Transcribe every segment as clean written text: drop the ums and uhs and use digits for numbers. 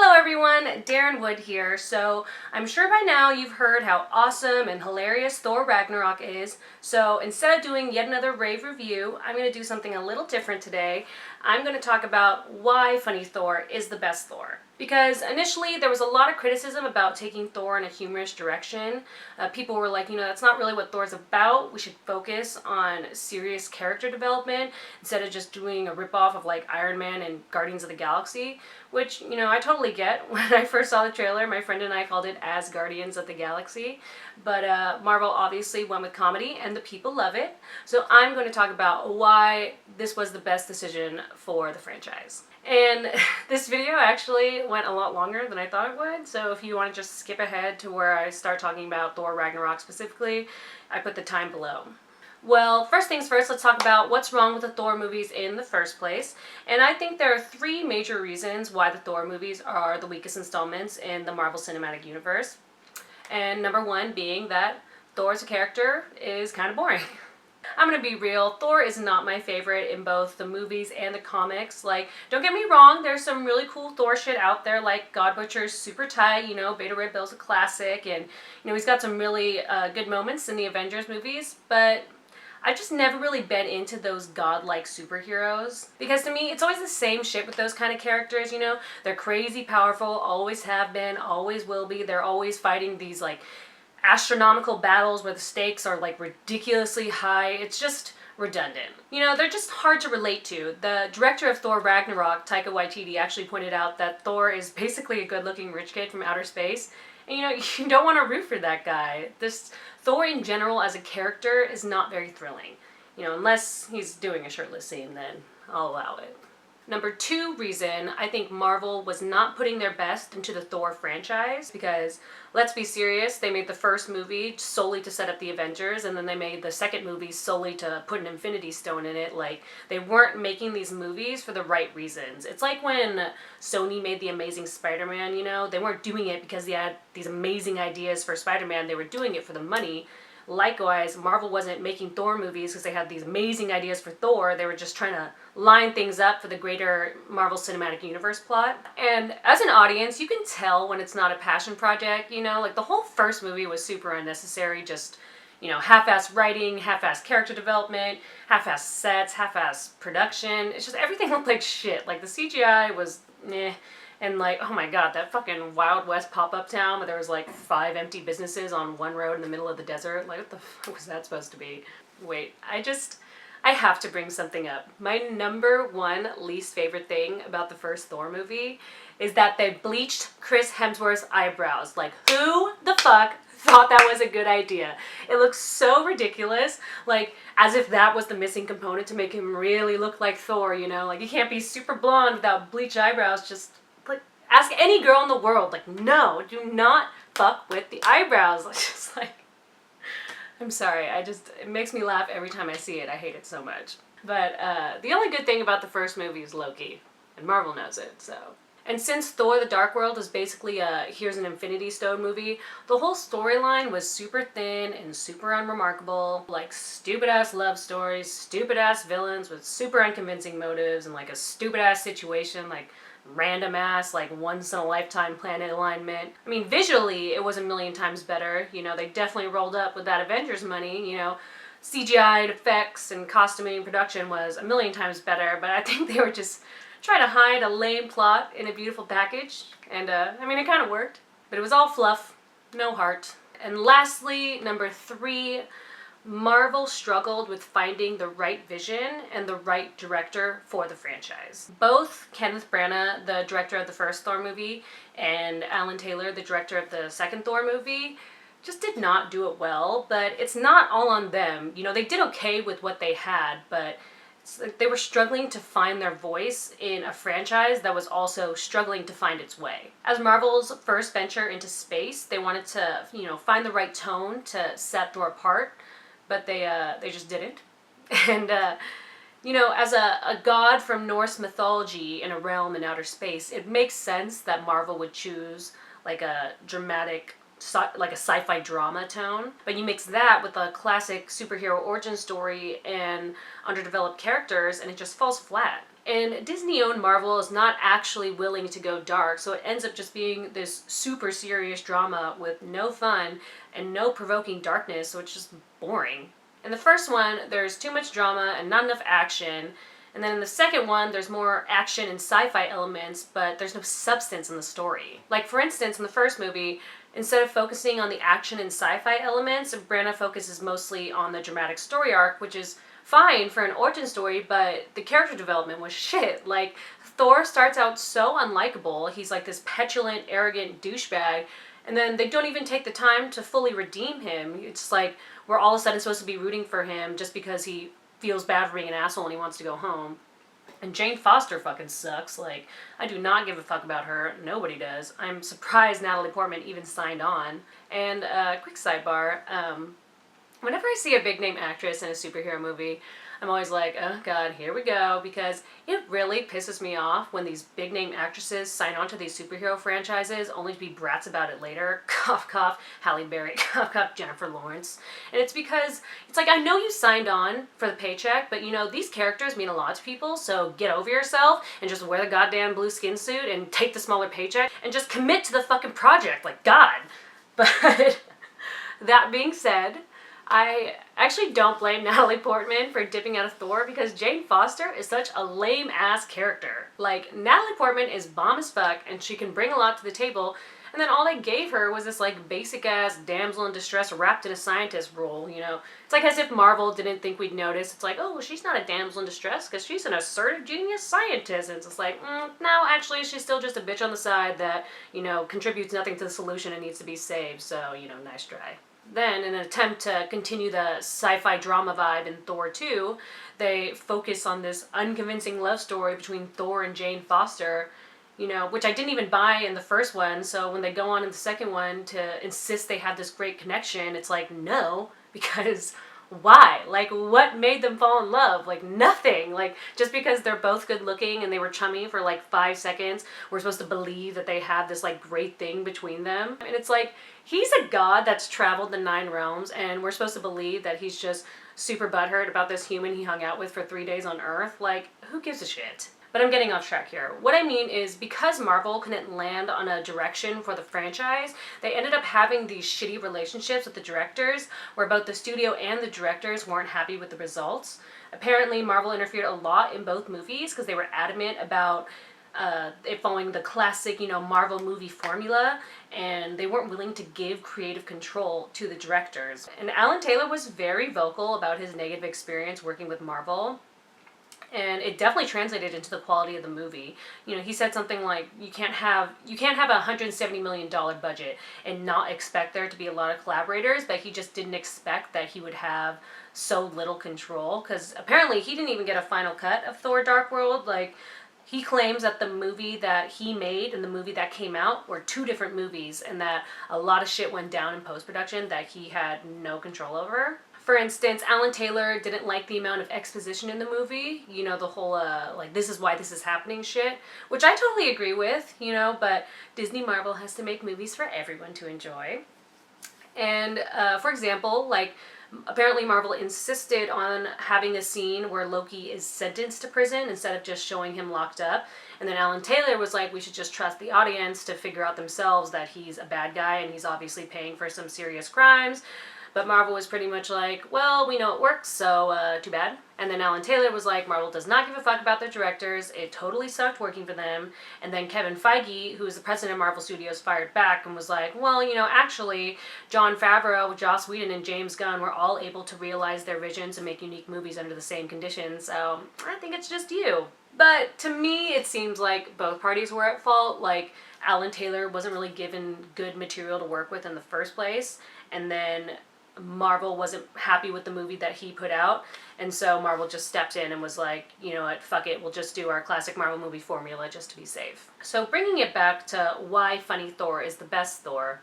Hello everyone, Daryn Wood here. So I'm sure by now you've heard how awesome and hilarious Thor Ragnarok is. So instead of doing yet another rave review, I'm going to do something a little different today. I'm going to talk about why Funny Thor is the best Thor. Because initially there was a lot of criticism about taking Thor in a humorous direction. People were like, that's not really what Thor's about. We should focus on serious character development instead of just doing a ripoff of like Iron Man and Guardians of the Galaxy. Which, I totally get. When I first saw the trailer, my friend and I called it as Guardians of the Galaxy. But Marvel obviously went with comedy, and the people love it. So I'm going to talk about why this was the best decision for the franchise. And this video actually went a lot longer than I thought it would, so if you want to just skip ahead to where I start talking about Thor Ragnarok specifically, I put the time below. Well, first things first, let's talk about what's wrong with the Thor movies in the first place. And I think there are three major reasons why the Thor movies are the weakest installments in the Marvel Cinematic Universe. And number one being that Thor as a character is kind of boring. I'm gonna be real, Thor is not my favorite in both the movies and the comics. Like, don't get me wrong, there's some really cool Thor shit out there, like God Butcher's super tight, Beta Ray Bill's a classic, and, he's got some really good moments in the Avengers movies, but I've just never really been into those godlike superheroes. Because to me, it's always the same shit with those kind of characters, They're crazy powerful, always have been, always will be. They're always fighting these, like, astronomical battles where the stakes are, like, ridiculously high. It's just redundant. They're just hard to relate to. The director of Thor Ragnarok, Taika Waititi, actually pointed out that Thor is basically a good-looking rich kid from outer space. And, you don't want to root for that guy. Thor in general as a character is not very thrilling. Unless he's doing a shirtless scene, then I'll allow it. Number two reason, I think Marvel was not putting their best into the Thor franchise because, let's be serious, they made the first movie solely to set up the Avengers, and then they made the second movie solely to put an Infinity Stone in it. Like, they weren't making these movies for the right reasons. It's like when Sony made The Amazing Spider-Man, they weren't doing it because they had these amazing ideas for Spider-Man, they were doing it for the money. Likewise, Marvel wasn't making Thor movies because they had these amazing ideas for Thor. They were just trying to line things up for the greater Marvel Cinematic Universe plot. And as an audience, you can tell when it's not a passion project, like the whole first movie was super unnecessary, just, half-ass writing, half-ass character development, half-ass sets, half-ass production. It's just everything looked like shit. Like the CGI was meh. And like, oh my god, that fucking Wild West pop-up town where there was like 5 empty businesses on one road in the middle of the desert. Like, what the fuck was that supposed to be? Wait, I have to bring something up. My number one least favorite thing about the first Thor movie is that they bleached Chris Hemsworth's eyebrows. Like, who the fuck thought that was a good idea? It looks so ridiculous, like, as if that was the missing component to make him really look like Thor, Like, you can't be super blonde without bleached eyebrows, just ask any girl in the world, like, no, do not fuck with the eyebrows. Just like, I'm sorry, it makes me laugh every time I see it. I hate it so much. But the only good thing about the first movie is Loki, and Marvel knows it, so. And since Thor the Dark World is basically a here's an Infinity Stone movie, the whole storyline was super thin and super unremarkable. Like, stupid-ass love stories, stupid-ass villains with super unconvincing motives, and like a stupid-ass situation, like random ass, like, once-in-a-lifetime planet alignment. I mean, visually, it was a million times better. They definitely rolled up with that Avengers money, CGI effects and costuming and production was a million times better, but I think they were just trying to hide a lame plot in a beautiful package, and, I mean, it kind of worked. But it was all fluff, no heart. And lastly, number three, Marvel struggled with finding the right vision and the right director for the franchise. Both Kenneth Branagh, the director of the first Thor movie, and Alan Taylor, the director of the second Thor movie, just did not do it well, but it's not all on them. They did okay with what they had, but they were struggling to find their voice in a franchise that was also struggling to find its way. As Marvel's first venture into space, they wanted to, find the right tone to set Thor apart, but they just didn't. And, as a god from Norse mythology in a realm in outer space, it makes sense that Marvel would choose, like, a dramatic, like a sci-fi drama tone. But you mix that with a classic superhero origin story and underdeveloped characters, and it just falls flat. And Disney-owned Marvel is not actually willing to go dark, so it ends up just being this super serious drama with no fun and no provoking darkness, so it's just boring. In the first one, there's too much drama and not enough action. And then in the second one, there's more action and sci-fi elements, but there's no substance in the story. Like, for instance, in the first movie, instead of focusing on the action and sci-fi elements, Branagh focuses mostly on the dramatic story arc, which is fine for an origin story, but the character development was shit. Like, Thor starts out so unlikable. He's like this petulant, arrogant douchebag, and then they don't even take the time to fully redeem him. It's like we're all of a sudden supposed to be rooting for him just because he feels bad for being an asshole and he wants to go home. And Jane Foster fucking sucks. Like, I do not give a fuck about her. Nobody does. I'm surprised Natalie Portman even signed on. And quick sidebar, whenever I see a big name actress in a superhero movie, I'm always like, oh god, here we go, because it really pisses me off when these big name actresses sign on to these superhero franchises only to be brats about it later. Cough, cough, Halle Berry, cough, cough, Jennifer Lawrence. And it's because, it's like, I know you signed on for the paycheck, but you know, these characters mean a lot to people, so get over yourself and just wear the goddamn blue skin suit and take the smaller paycheck and just commit to the fucking project, like, God. But that being said, I actually don't blame Natalie Portman for dipping out of Thor because Jane Foster is such a lame-ass character. Like, Natalie Portman is bomb as fuck and she can bring a lot to the table, and then all they gave her was this, like, basic-ass damsel in distress wrapped in a scientist role, you know? It's like as if Marvel didn't think we'd notice. It's like, oh, well, she's not a damsel in distress because she's an assertive genius scientist. And it's just like, no, actually, she's still just a bitch on the side that, you know, contributes nothing to the solution and needs to be saved, so, you know, nice try. Then, in an attempt to continue the sci-fi drama vibe in Thor 2, they focus on this unconvincing love story between Thor and Jane Foster, you know, which I didn't even buy in the first one, so when they go on in the second one to insist they have this great connection, it's like, no, because why? Like, what made them fall in love? Like, nothing. Like, just because they're both good looking and they were chummy for like 5 seconds, we're supposed to believe that they have this like great thing between them. And it's like, he's a god that's traveled the 9 realms and we're supposed to believe that he's just super butthurt about this human he hung out with for 3 days on Earth. Like, who gives a shit? But I'm getting off track here. What I mean is, because Marvel couldn't land on a direction for the franchise, they ended up having these shitty relationships with the directors, where both the studio and the directors weren't happy with the results. Apparently, Marvel interfered a lot in both movies, because they were adamant about it following the classic, you know, Marvel movie formula, and they weren't willing to give creative control to the directors. And Alan Taylor was very vocal about his negative experience working with Marvel. And it definitely translated into the quality of the movie. You know, he said something like, you can't have a $170 million budget and not expect there to be a lot of collaborators, but he just didn't expect that he would have so little control, because apparently he didn't even get a final cut of Thor Dark World. Like, he claims that the movie that he made and the movie that came out were 2 different movies, and that a lot of shit went down in post-production that he had no control over. For instance, Alan Taylor didn't like the amount of exposition in the movie, you know, the whole, like, this is why this is happening shit, which I totally agree with, you know, but Disney Marvel has to make movies for everyone to enjoy. And, for example, like, apparently Marvel insisted on having a scene where Loki is sentenced to prison instead of just showing him locked up. And then Alan Taylor was like, we should just trust the audience to figure out themselves that he's a bad guy and he's obviously paying for some serious crimes. But Marvel was pretty much like, well, we know it works, so too bad. And then Alan Taylor was like, Marvel does not give a fuck about their directors. It totally sucked working for them. And then Kevin Feige, who is the president of Marvel Studios, fired back and was like, well, you know, actually, Jon Favreau, Joss Whedon, and James Gunn were all able to realize their visions and make unique movies under the same conditions, so I think it's just you. But to me, it seems like both parties were at fault. Like, Alan Taylor wasn't really given good material to work with in the first place, and then Marvel wasn't happy with the movie that he put out, and so Marvel just stepped in and was like, you know what, fuck it, we'll just do our classic Marvel movie formula just to be safe. So bringing it back to why Funny Thor is the best Thor,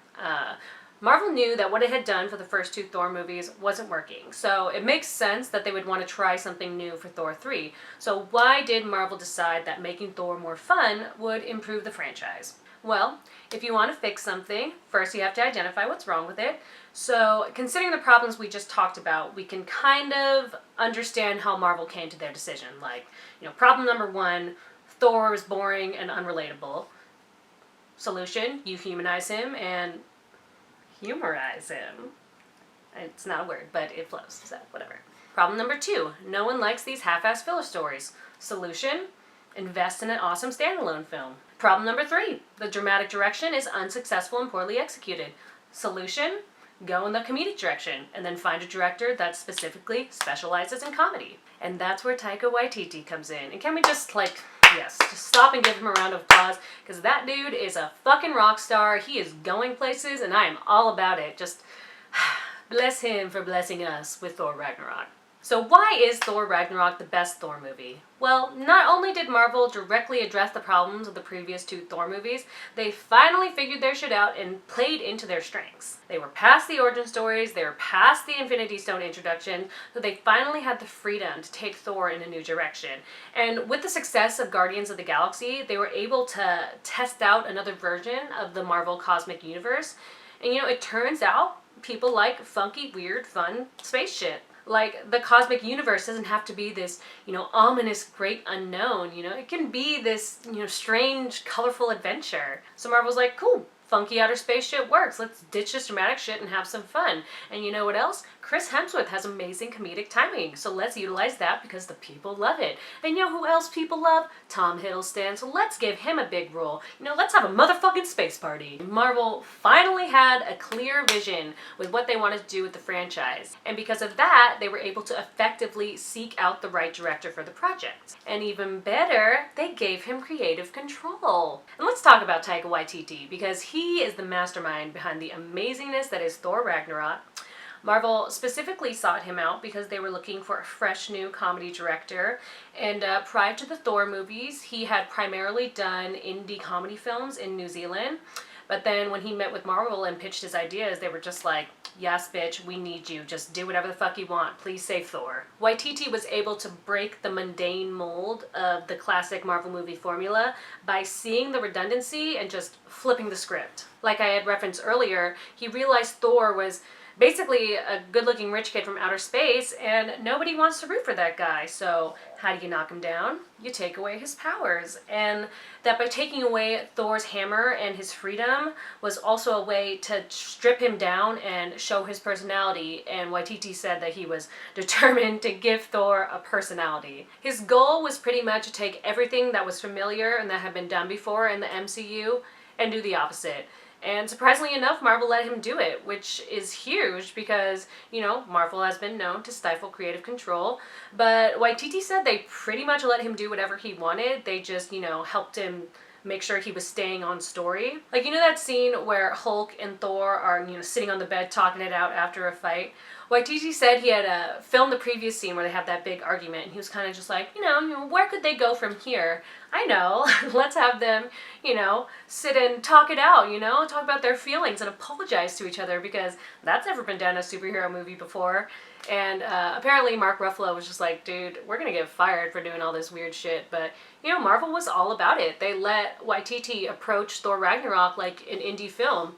Marvel knew that what it had done for the first 2 Thor movies wasn't working, so it makes sense that they would want to try something new for Thor 3. So why did Marvel decide that making Thor more fun would improve the franchise? Well, if you want to fix something, first you have to identify what's wrong with it. So, considering the problems we just talked about, we can kind of understand how Marvel came to their decision. Like, problem number one, Thor was boring and unrelatable. Solution, you humanize him and humorize him. It's not a word, but it flows, so whatever. Problem number two, no one likes these half-ass filler stories. Solution, invest in an awesome standalone film. Problem number three, the dramatic direction is unsuccessful and poorly executed. Solution, go in the comedic direction and then find a director that specifically specializes in comedy. And that's where Taika Waititi comes in. And can we just just stop and give him a round of applause, because that dude is a fucking rock star. He is going places and I am all about it. Just bless him for blessing us with Thor Ragnarok. So why is Thor Ragnarok the best Thor movie? Well, not only did Marvel directly address the problems of the previous two Thor movies, they finally figured their shit out and played into their strengths. They were past the origin stories, they were past the Infinity Stone introduction, so they finally had the freedom to take Thor in a new direction. And with the success of Guardians of the Galaxy, they were able to test out another version of the Marvel Cosmic Universe. And it turns out people like funky, weird, fun space shit. Like, the cosmic universe doesn't have to be this, ominous great unknown, It can be this, strange, colorful adventure. So Marvel's like, cool, funky outer space shit works. Let's ditch this dramatic shit and have some fun. And you know what else? Chris Hemsworth has amazing comedic timing. So let's utilize that because the people love it. And who else people love? Tom Hiddleston. So let's give him a big role. Let's have a motherfucking space party. Marvel finally had a clear vision with what they wanted to do with the franchise. And because of that, they were able to effectively seek out the right director for the project. And even better, they gave him creative control. And let's talk about Taika Waititi, because he is the mastermind behind the amazingness that is Thor Ragnarok. Marvel specifically sought him out because they were looking for a fresh new comedy director. And prior to the Thor movies, he had primarily done indie comedy films in New Zealand. But then when he met with Marvel and pitched his ideas, they were just like, yes, bitch, we need you. Just do whatever the fuck you want. Please save Thor. Waititi was able to break the mundane mold of the classic Marvel movie formula by seeing the redundancy and just flipping the script. Like I had referenced earlier, he realized Thor was basically a good-looking rich kid from outer space, and nobody wants to root for that guy. So how do you knock him down? You take away his powers. And that by taking away Thor's hammer and his freedom was also a way to strip him down and show his personality. And Waititi said that he was determined to give Thor a personality. His goal was pretty much to take everything that was familiar and that had been done before in the MCU and do the opposite. And surprisingly enough, Marvel let him do it, which is huge because, Marvel has been known to stifle creative control. But Waititi said they pretty much let him do whatever he wanted. They just, helped him make sure he was staying on story. Like, that scene where Hulk and Thor are, sitting on the bed talking it out after a fight? Waititi said he had filmed the previous scene where they have that big argument, and he was kind of just like, where could they go from here? I know, let's have them, sit and talk it out, talk about their feelings and apologize to each other, because that's never been done in a superhero movie before. And apparently Mark Ruffalo was just like, dude, we're gonna get fired for doing all this weird shit. But, Marvel was all about it. They let Waititi approach Thor Ragnarok like an indie film,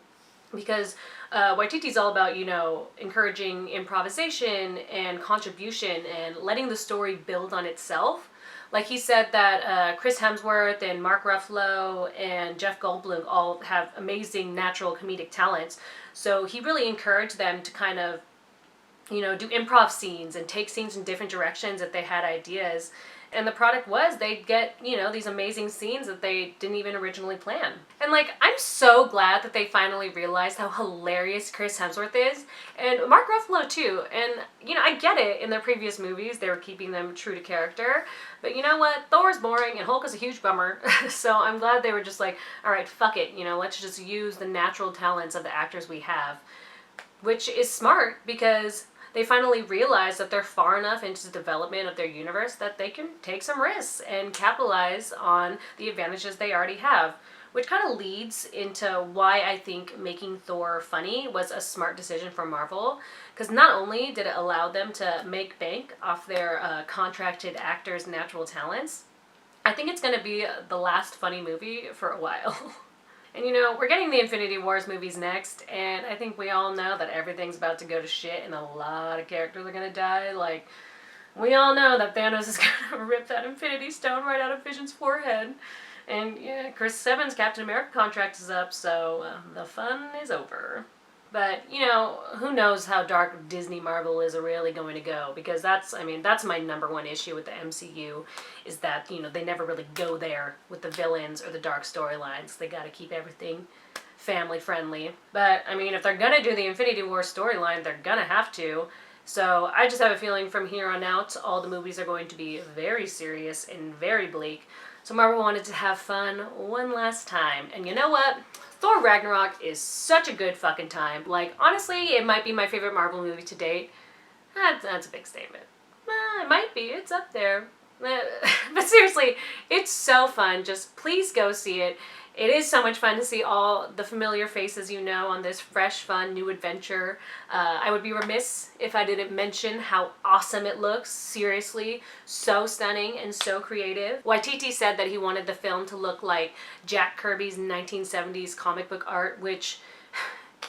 because Waititi's all about, encouraging improvisation and contribution and letting the story build on itself. Like he said that Chris Hemsworth and Mark Ruffalo and Jeff Goldblum all have amazing natural comedic talents. So he really encouraged them to kind of, do improv scenes and take scenes in different directions if they had ideas. And the product was they'd get, these amazing scenes that they didn't even originally plan. And I'm so glad that they finally realized how hilarious Chris Hemsworth is. And Mark Ruffalo too. And, I get it, in their previous movies they were keeping them true to character. But you know what? Thor's boring and Hulk is a huge bummer. So I'm glad they were just like, alright, fuck it, let's just use the natural talents of the actors we have. Which is smart, because they finally realize that they're far enough into the development of their universe that they can take some risks and capitalize on the advantages they already have. Which kind of leads into why I think making Thor funny was a smart decision for Marvel. Because not only did it allow them to make bank off their contracted actors' natural talents, I think it's going to be the last funny movie for a while. And you know, we're getting the Infinity Wars movies next, and I think we all know that everything's about to go to shit and a lot of characters are gonna die. Like, we all know that Thanos is gonna rip that Infinity Stone right out of Vision's forehead. And yeah, Chris Evans' Captain America contract is up, so the fun is over. But, you know, who knows how dark Disney Marvel is really going to go, because that's my number one issue with the MCU, is that, you know, they never really go there with the villains or the dark storylines. They gotta keep everything family friendly. But, I mean, if they're gonna do the Infinity War storyline, they're gonna have to. So I just have a feeling from here on out, all the movies are going to be very serious and very bleak. So Marvel wanted to have fun one last time. And you know what? Thor Ragnarok is such a good fucking time. Like, honestly, it might be my favorite Marvel movie to date. That's a big statement. It might be. It's up there. But seriously, it's so fun. Just please go see it. It is so much fun to see all the familiar faces you know on this fresh, fun, new adventure. I would be remiss if I didn't mention how awesome it looks. Seriously, so stunning and so creative. Waititi said that he wanted the film to look like Jack Kirby's 1970s comic book art, which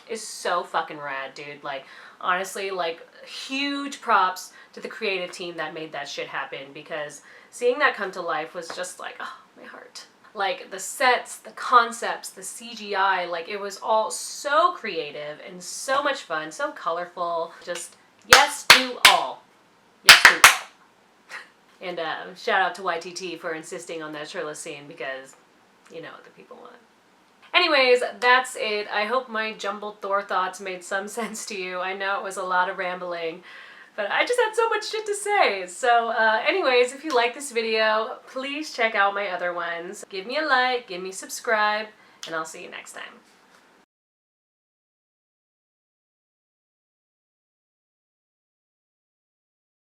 is so fucking rad, dude. Like, honestly, like, huge props to the creative team that made that shit happen, because seeing that come to life was just like, oh, my heart. Like, the sets, the concepts, the CGI, like, it was all so creative and so much fun, so colorful. Just, yes to all. Yes to all. And shout out to YTT for insisting on that shirtless scene, because you know what the people want. Anyways, that's it. I hope my jumbled Thor thoughts made some sense to you. I know it was a lot of rambling, but I just had so much shit to say. So anyways, if you like this video, please check out my other ones. Give me a like, give me a subscribe, and I'll see you next time.